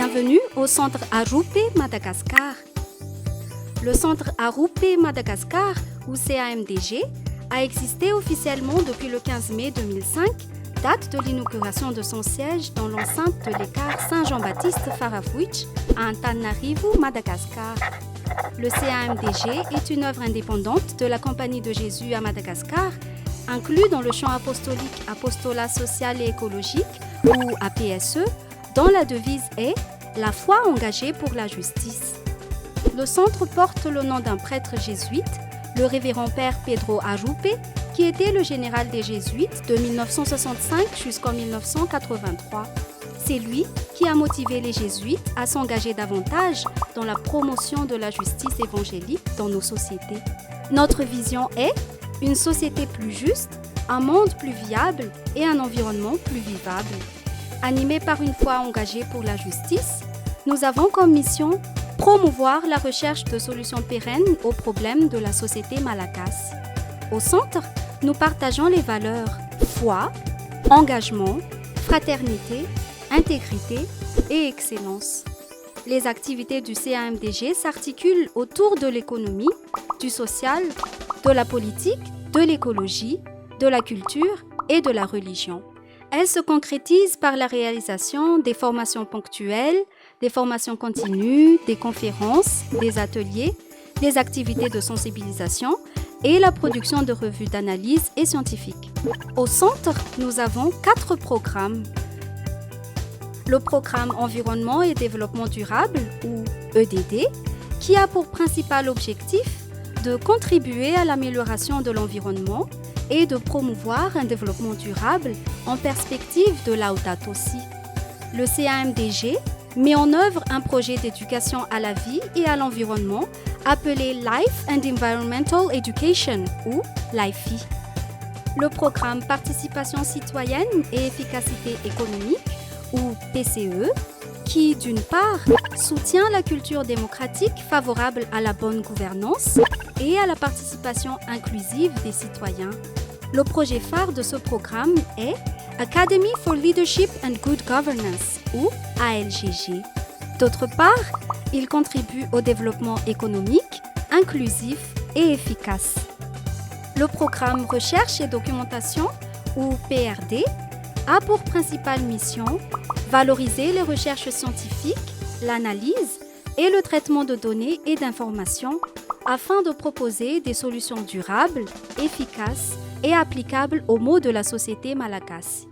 Bienvenue au Centre Arupé Madagascar. Le Centre Arupé Madagascar, ou CAMDG, a existé officiellement depuis le 15 mai 2005, date de l'inauguration de son siège dans l'enceinte de l'écart Saint-Jean-Baptiste Farafouitch à Antananarivo, Madagascar. Le CAMDG est une œuvre indépendante de la Compagnie de Jésus à Madagascar, inclus dans le champ apostolique Apostolat social et écologique, ou APSE, dont la devise est « La foi engagée pour la justice ». Le centre porte le nom d'un prêtre jésuite, le révérend père Pedro Arupé, qui était le général des Jésuites de 1965 jusqu'en 1983. C'est lui qui a motivé les Jésuites à s'engager davantage dans la promotion de la justice évangélique dans nos sociétés. Notre vision est une société plus juste, un monde plus viable et un environnement plus vivable. Animés par une foi engagée pour la justice, nous avons comme mission promouvoir la recherche de solutions pérennes aux problèmes de la société malagasy. Au centre, nous partageons les valeurs foi, engagement, fraternité, intégrité et excellence. Les activités du CAMDG s'articulent autour de l'économie, du social, de la politique, de l'écologie, de la culture et de la religion. Elles se concrétisent par la réalisation des formations ponctuelles, des formations continues, des conférences, des ateliers, des activités de sensibilisation et la production de revues d'analyse et scientifiques. Au centre, nous avons 4 programmes. Le programme Environnement et Développement Durable, ou EDD, qui a pour principal objectif de contribuer à l'amélioration de l'environnement et de promouvoir un développement durable en perspective de Laudato Si. Le CAMDG met en œuvre un projet d'éducation à la vie et à l'environnement appelé Life and Environmental Education, ou LIFE. Le programme Participation citoyenne et efficacité économique, ou PCE, qui d'une part soutient la culture démocratique favorable à la bonne gouvernance et à la participation inclusive des citoyens. Le projet phare de ce programme est Academy for Leadership and Good Governance, ou ALGG. D'autre part, il contribue au développement économique, inclusif et efficace. Le programme Recherche et Documentation, ou PRD, a pour principale mission valoriser les recherches scientifiques, l'analyse et le traitement de données et d'informations afin de proposer des solutions durables, efficaces et applicables aux maux de la société malagasy.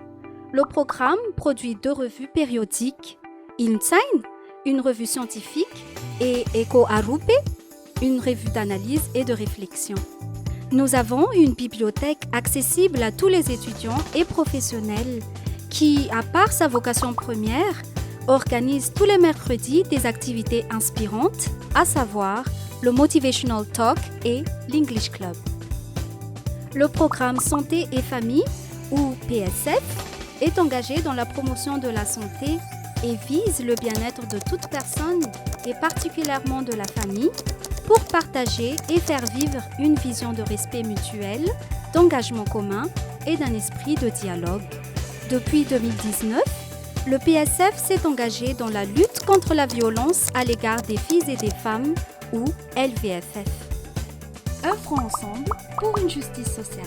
Le programme produit 2 revues périodiques, Insign, une revue scientifique, et Eco Arupé, une revue d'analyse et de réflexion. Nous avons une bibliothèque accessible à tous les étudiants et professionnels qui, à part sa vocation première, organise tous les mercredis des activités inspirantes, à savoir le Motivational Talk et l'English Club. Le programme Santé et Famille, ou PSF, est engagé dans la promotion de la santé et vise le bien-être de toute personne et particulièrement de la famille pour partager et faire vivre une vision de respect mutuel, d'engagement commun et d'un esprit de dialogue. Depuis 2019, le PSF s'est engagé dans la lutte contre la violence à l'égard des filles et des femmes, ou LVFF. Œuvrons ensemble pour une justice sociale.